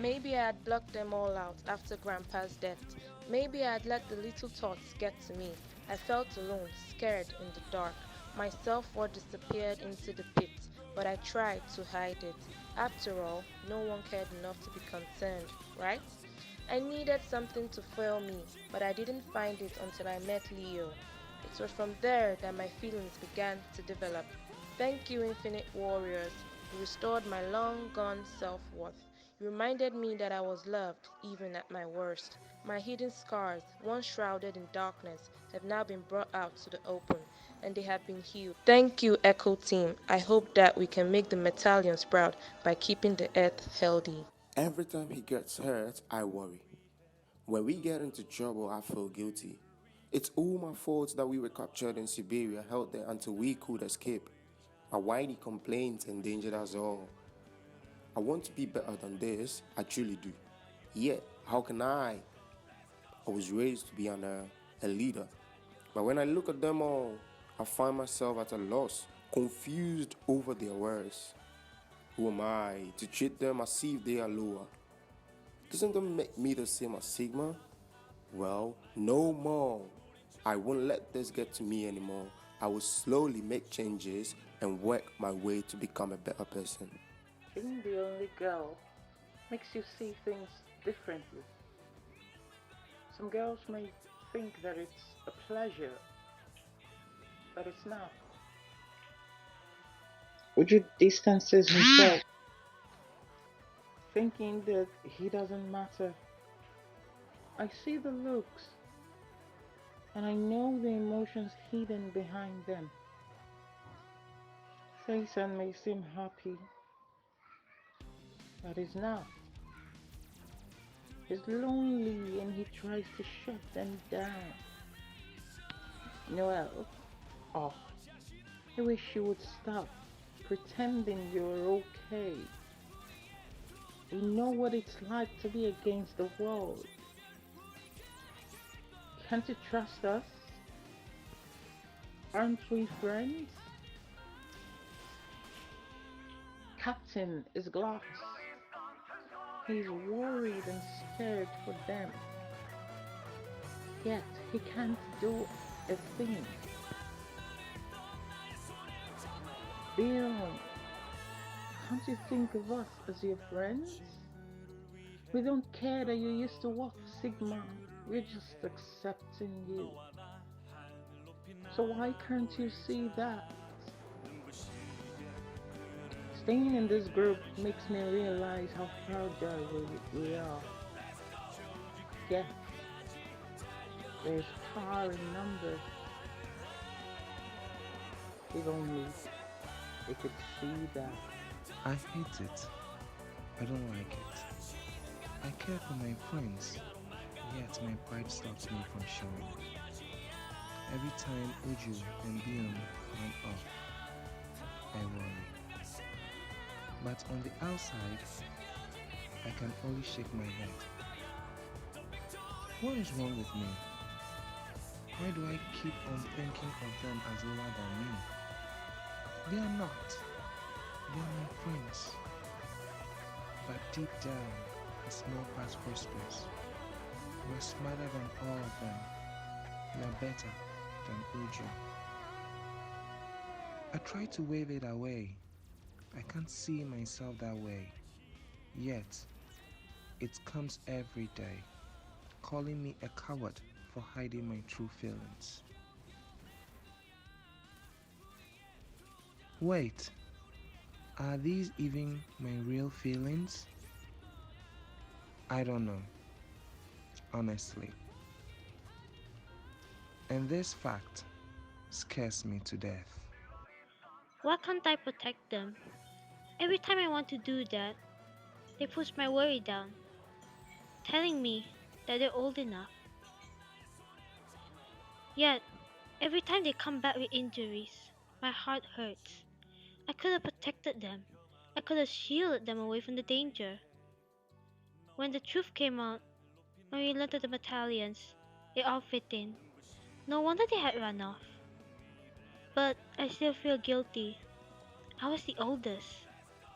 Maybe I had blocked them all out after Grandpa's death. Maybe I had let the little thoughts get to me. I felt alone, scared in the dark. My self-worth disappeared into the pit, but I tried to hide it. After all, no one cared enough to be concerned, right? I needed something to fuel me, but I didn't find it until I met Leo. It was from there that my feelings began to develop. Thank you, Infinite Warriors. You restored my long gone self worth. You reminded me that I was loved, even at my worst. My hidden scars, once shrouded in darkness, have now been brought out to the open, and they have been healed. Thank you, Echo Team. I hope that we can make the Metalions proud by keeping the Earth healthy. Every time he gets hurt, I worry. When we get into trouble, I feel guilty. It's all my fault that we were captured in Siberia, held there until we could escape. My whiny complaints endangered us all. I want to be better than this, I truly do. Yet, how can I? I was raised to be a leader. But when I look at them all, I find myself at a loss, confused over their words. Who am I to treat them as if they are lower? Doesn't that make me the same as Sigma? Well, no more. I won't let this get to me anymore. I will slowly make changes and work my way to become a better person. Being the only girl makes you see things differently. Some girls may think that it's a pleasure, but it's not. Uju distances himself, thinking that he doesn't matter. I see the looks, and I know the emotions hidden behind them. Faison may seem happy, but he's not. He's lonely and he tries to shut them down. Noel, oh, I wish you would stop pretending you're okay. We know what it's like to be against the world. Can't you trust us? Aren't we friends? Captain is glass. He's worried and scared for them. Yet he can't do a thing. Bill, can't you think of us as your friends? We don't care that you used to walk Sigma. We're just accepting you. So why can't you see that? Staying in this group makes me realize how fragile we are. Yes, there's power in numbers. If only they could see that. I hate it. I don't like it. I care for my friends, yet my pride stops me from showing. Every time Uju and Bion went off, I worry. But on the outside, I can only shake my head. What is wrong with me? Why do I keep on thinking of them as lower than me? They are not. They are my friends. But deep down, a small part whispers, we're smarter than all of them. We are better than Uju. I try to wave it away. I can't see myself that way. Yet, it comes every day, calling me a coward for hiding my true feelings. Wait, are these even my real feelings? I don't know, honestly. And this fact scares me to death. Why can't I protect them? Every time I want to do that, they push my worry down, telling me that they're old enough. Yet, every time they come back with injuries, my heart hurts. I could have protected them. I could have shielded them away from the danger. When the truth came out, when we learned of the Metalions, they all fit in. No wonder they had run off. But I still feel guilty. I was the oldest,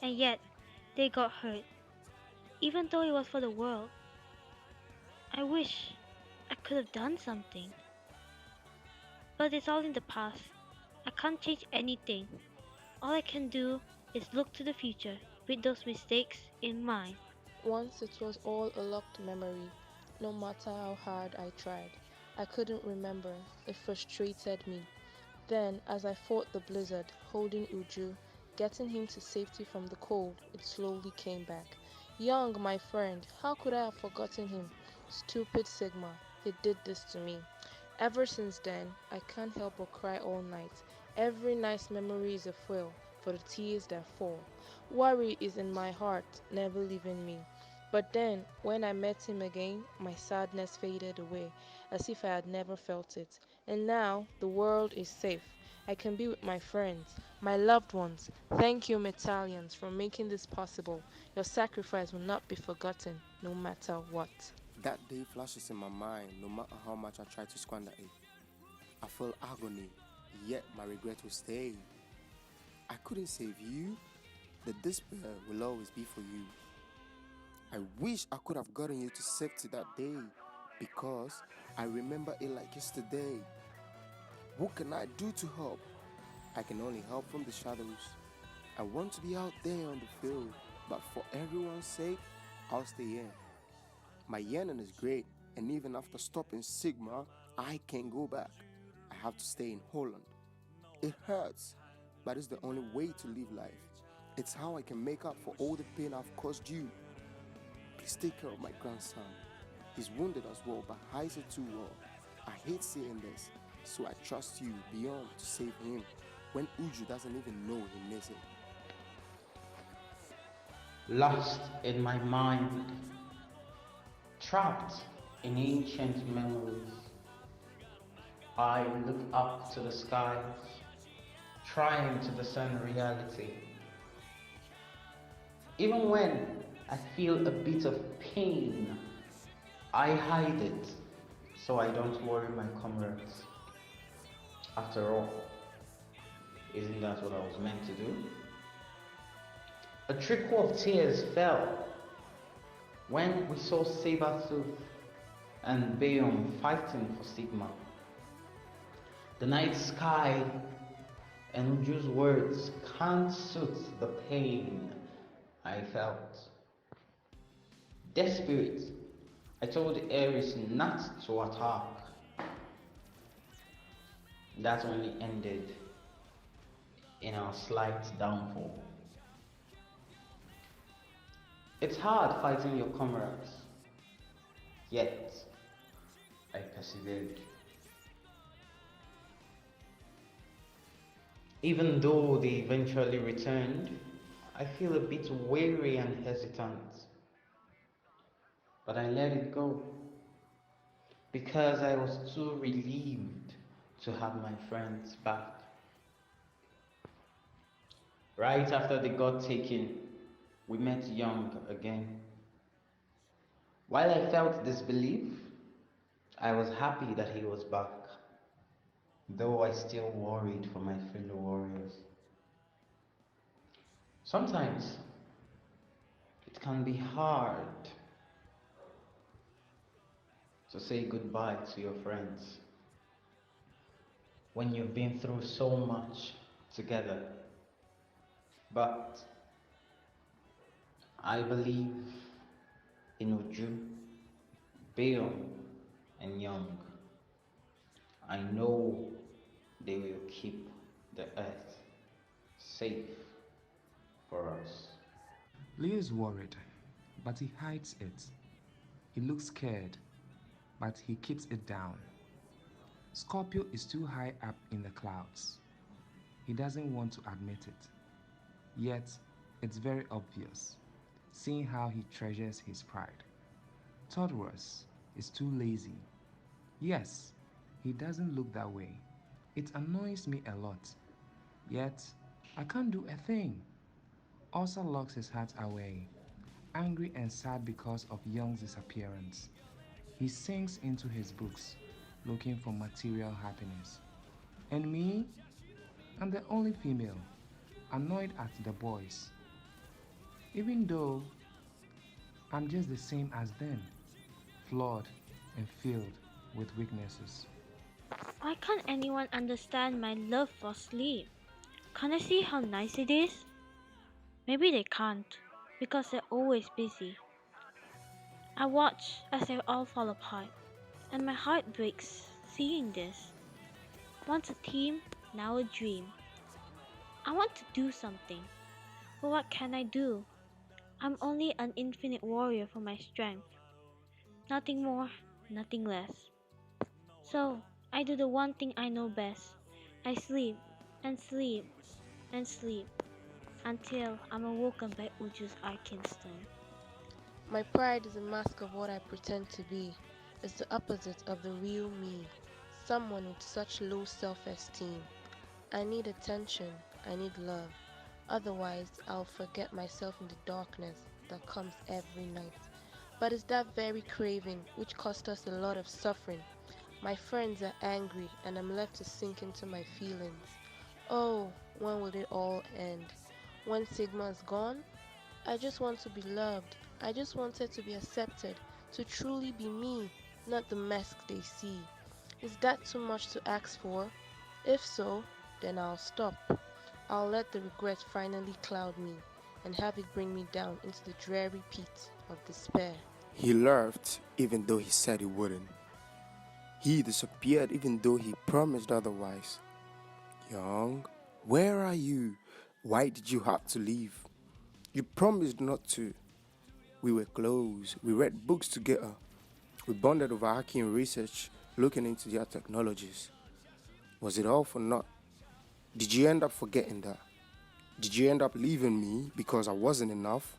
and yet they got hurt. even though it was for the world. I wish I could have done something. But it's all in the past. I can't change anything. All I can do is look to the future with those mistakes in mind. Once it was all a locked memory, no matter how hard I tried. I couldn't remember. It frustrated me. Then, as I fought the blizzard, holding Uju, getting him to safety from the cold, it slowly came back. Young, my friend, how could I have forgotten him? Stupid Sigma, he did this to me. Ever since then, I can't help but cry all night. Every nice memory is a fuel for the tears that fall. Worry is in my heart, never leaving me. But then, when I met him again, my sadness faded away, as if I had never felt it. And now, the world is safe. I can be with my friends, my loved ones. Thank you, Metalions, for making this possible. Your sacrifice will not be forgotten, no matter what. That day flashes in my mind no matter how much I try to squander it. I feel agony, yet my regret will stay. I couldn't save you. The despair will always be for you. I wish I could have gotten you to safety that day because I remember it like yesterday. What can I do to help? I can only help from the shadows. I want to be out there on the field, but for everyone's sake, I'll stay in. My yearning is great, and even after stopping Sigma, I can't go back. I have to stay in Holland. It hurts, but it's the only way to live life. It's how I can make up for all the pain I've caused you. Please take care of my grandson. He's wounded as well, but hides it too well. I hate seeing this, so I trust you beyond to save him when Uju doesn't even know he needs it. Lost in my mind, trapped in ancient memories. I look up to the skies, trying to discern reality. Even when I feel a bit of pain, I hide it so I don't worry my comrades. After all, isn't that what I was meant to do? A trickle of tears fell when we saw Sabertooth and Bayom fighting for Sigma. The night sky and Uju's words can't soothe the pain I felt. Desperate, I told Ares not to attack. That only ended in our slight downfall. It's hard fighting your comrades, yet I persevered. Even though they eventually returned, I feel a bit weary and hesitant. But I let it go because I was too relieved to have my friends back. Right after they got taken, we met Young again. While I felt disbelief, I was happy that he was back, though I still worried for my fellow warriors. Sometimes it can be hard to say goodbye to your friends when you've been through so much together. But I believe in Uju, Bill, and Young. I know they will keep the earth safe for us. Leo is worried, but he hides it. He looks scared, but he keeps it down. Scorpio is too high up in the clouds. He doesn't want to admit it. Yet, it's very obvious, seeing how he treasures his pride. Taurus is too lazy. Yes, he doesn't look that way. It annoys me a lot. Yet, I can't do a thing. Osa locks his heart away, angry and sad because of Young's disappearance. He sinks into his books, looking for material happiness. And me? I'm the only female, annoyed at the boys. Even though I'm just the same as them, flawed and filled with weaknesses. Why can't anyone understand my love for sleep? Can't I see how nice it is? Maybe they can't, because they're always busy. I watch as they all fall apart, and my heart breaks seeing this. Once a team, now a dream. I want to do something, but what can I do? I'm only an infinite warrior for my strength. Nothing more, nothing less. So, I do the one thing I know best. I sleep, and sleep, and sleep, until I'm awoken by Uju's Arkenstone. My pride is a mask of what I pretend to be. It's the opposite of the real me. Someone with such low self-esteem. I need attention. I need love. Otherwise, I'll forget myself in the darkness that comes every night. But it's that very craving which cost us a lot of suffering. My friends are angry and I'm left to sink into my feelings. Oh, when will it all end? When Sigma is gone? I just want to be loved. I just wanted to be accepted, to truly be me, not the mask they see. Is that too much to ask for? If so, then I'll stop. I'll let the regret finally cloud me and have it bring me down into the dreary pit of despair. He left even though he said he wouldn't. He disappeared even though he promised otherwise. Young, where are you? Why did you have to leave? You promised not to. We were close. We read books together. We bonded over hacking research, looking into their technologies. Was it all for naught? Did you end up forgetting that? Did you end up leaving me because I wasn't enough?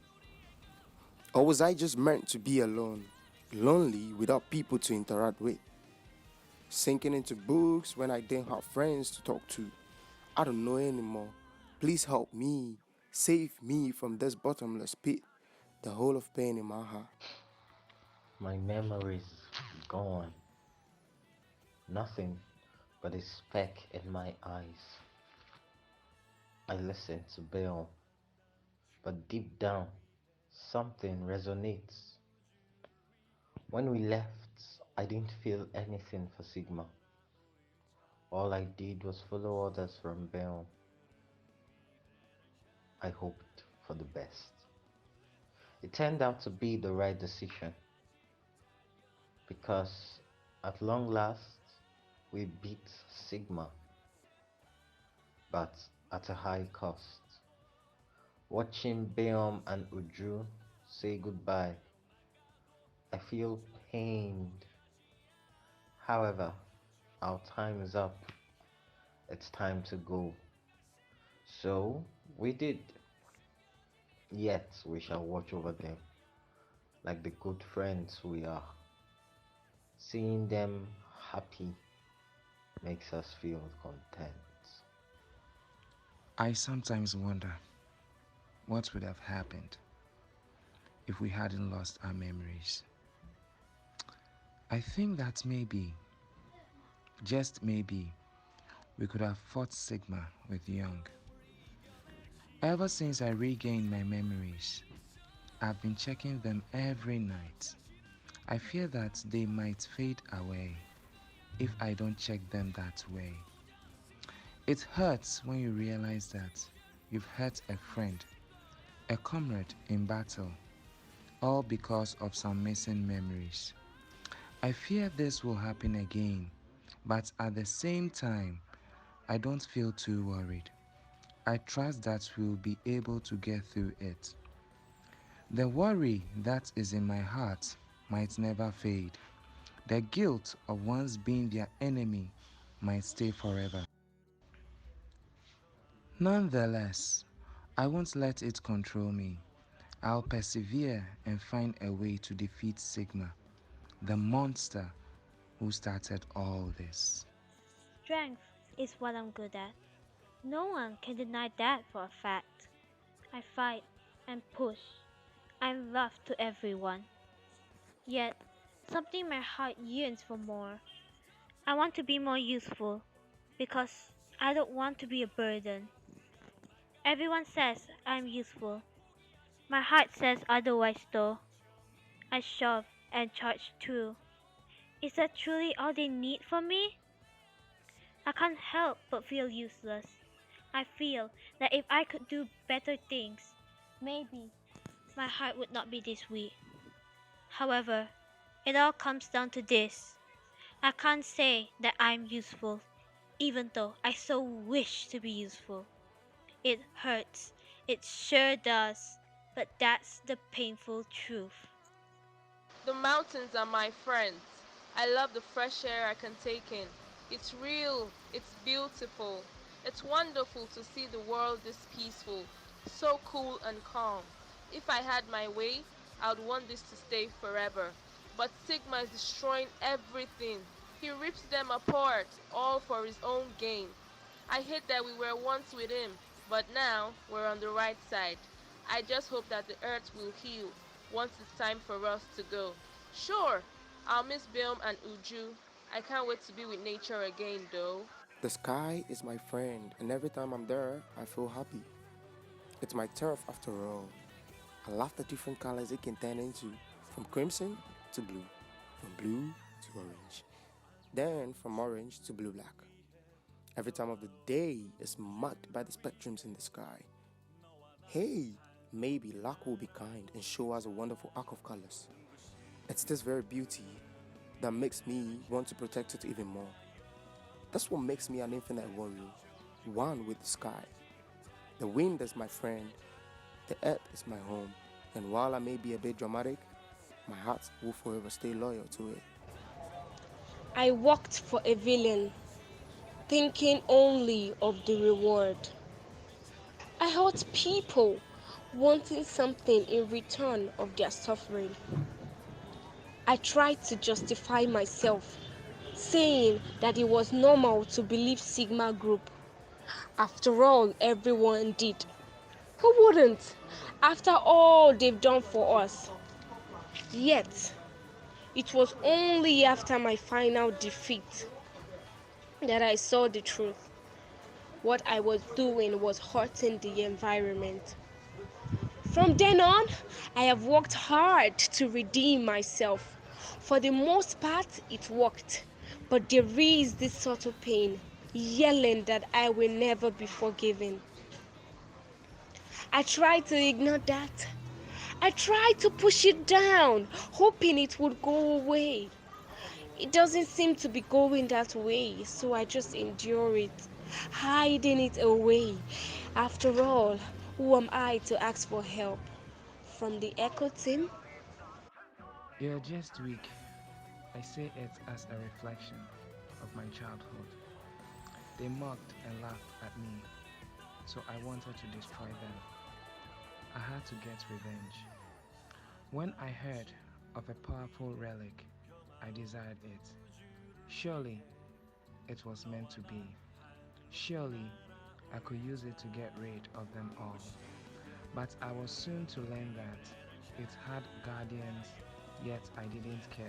Or was I just meant to be alone, lonely without people to interact with? Sinking into books when I didn't have friends to talk to. I don't know anymore. Please help me. Save me from this bottomless pit. The hole of pain in my heart. My memories gone. Nothing but a speck in my eyes. I listen to Bill, but deep down, something resonates. When we left, I didn't feel anything for Sigma. All I did was follow orders from Bill. I hoped for the best. It turned out to be the right decision because at long last, we beat Sigma, but at a high cost. Watching Beom and Uju say goodbye, I feel pained. However, our time is up. It's time to go. So we did. Yet we shall watch over them like the good friends we are. Seeing them happy makes us feel content. I sometimes wonder what would have happened if we hadn't lost our memories. I think that maybe, just maybe, we could have fought Sigma with Young. Ever since I regained my memories, I've been checking them every night. I fear that they might fade away if I don't check them that way. It hurts when you realize that you've hurt a friend, a comrade in battle, all because of some missing memories. I fear this will happen again, but at the same time, I don't feel too worried. I trust that we'll be able to get through it. The worry that is in my heart might never fade. The guilt of once being their enemy might stay forever. Nonetheless, I won't let it control me. I'll persevere and find a way to defeat Sigma, the monster who started all this. Strength is what I'm good at. No one can deny that for a fact. I fight and push. I'm rough to everyone. Yet, something in my heart yearns for more. I want to be more useful because I don't want to be a burden. Everyone says I'm useful. My heart says otherwise though. I shove and charge through. Is that truly all they need from me? I can't help but feel useless. I feel that if I could do better things, maybe my heart would not be this weak. However, it all comes down to this. I can't say that I'm useful, even though I so wish to be useful. It hurts. It sure does. But that's the painful truth. The mountains are my friends. I love the fresh air I can take in. It's real, it's beautiful. It's wonderful to see the world this peaceful, so cool and calm. If I had my way, I would want this to stay forever. But Sigma is destroying everything. He rips them apart, all for his own gain. I hate that we were once with him, but now we're on the right side. I just hope that the earth will heal once it's time for us to go. Sure, I'll miss Biom and Uju. I can't wait to be with nature again, though. The sky is my friend, and every time I'm there, I feel happy. It's my turf after all. I love the different colors it can turn into, from crimson to blue, from blue to orange, then from orange to blue black. Every time of the day is marked by the spectrums in the sky. Hey, maybe luck will be kind and show us a wonderful arc of colors. It's this very beauty that makes me want to protect it even more. That's what makes me an infinite warrior, one with the sky. The wind is my friend, the earth is my home, and while I may be a bit dramatic, my heart will forever stay loyal to it. I worked for a villain, thinking only of the reward. I hurt people, wanting something in return of their suffering. I tried to justify myself, saying that it was normal to believe Sigma Group. After all, everyone did. Who wouldn't? After all they've done for us. Yet, it was only after my final defeat that I saw the truth. What I was doing was hurting the environment. From then on, I have worked hard to redeem myself. For the most part, it worked. But there is this subtle pain, yelling that I will never be forgiven. I tried to ignore that. I tried to push it down, hoping it would go away. It doesn't seem to be going that way, so I just endure it, hiding it away. After all, who am I to ask for help? From the Echo team? You're just weak. I say it as a reflection of my childhood. They mocked and laughed at me, so I wanted to destroy them. I had to get revenge. When I heard of a powerful relic, I desired it. Surely it was meant to be. Surely I could use it to get rid of them all. But I was soon to learn that it had guardians, yet I didn't care.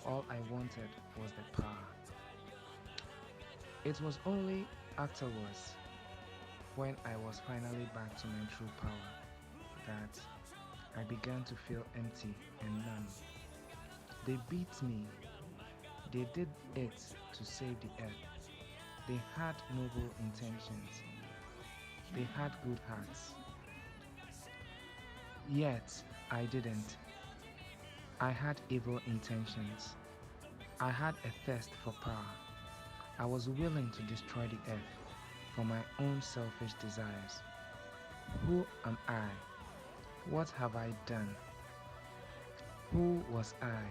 All I wanted was the power. It was only afterwards, when I was finally back to my true power, that I began to feel empty and numb. They beat me. They did it to save the earth. They had noble intentions. They had good hearts. Yet I didn't. I had evil intentions. I had a thirst for power. I was willing to destroy the earth for my own selfish desires. Who am I? What have I done? Who was I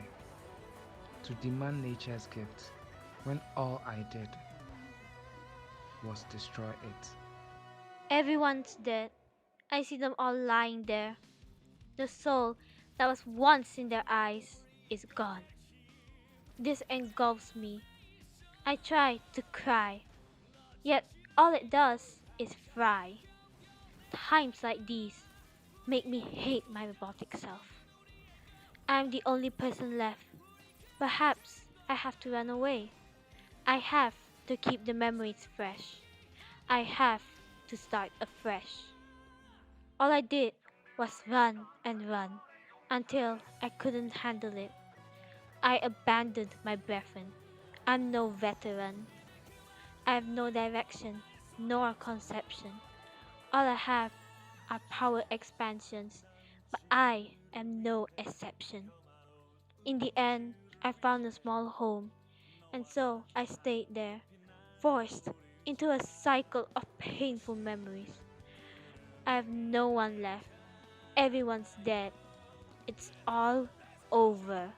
to demand nature's gift when all I did was destroy it? Everyone's dead. I see them all lying there. The soul that was once in their eyes is gone. This engulfs me. I try to cry, yet all it does is fry. Times like these make me hate my robotic self. I'm the only person left. Perhaps I have to run away. I have to keep the memories fresh. I have to start afresh. All I did was run and run. until I couldn't handle it. I abandoned my brethren. I'm no veteran. I have no direction, nor conception. All I have are power expansions, but I am no exception. In the end, I found a small home, and so I stayed there, forced into a cycle of painful memories. I have no one left. Everyone's dead. It's all over.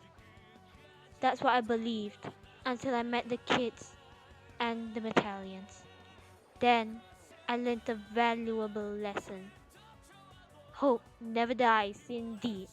That's what I believed until I met the kids and the Metalions. Then I learned a valuable lesson. Hope never dies, indeed.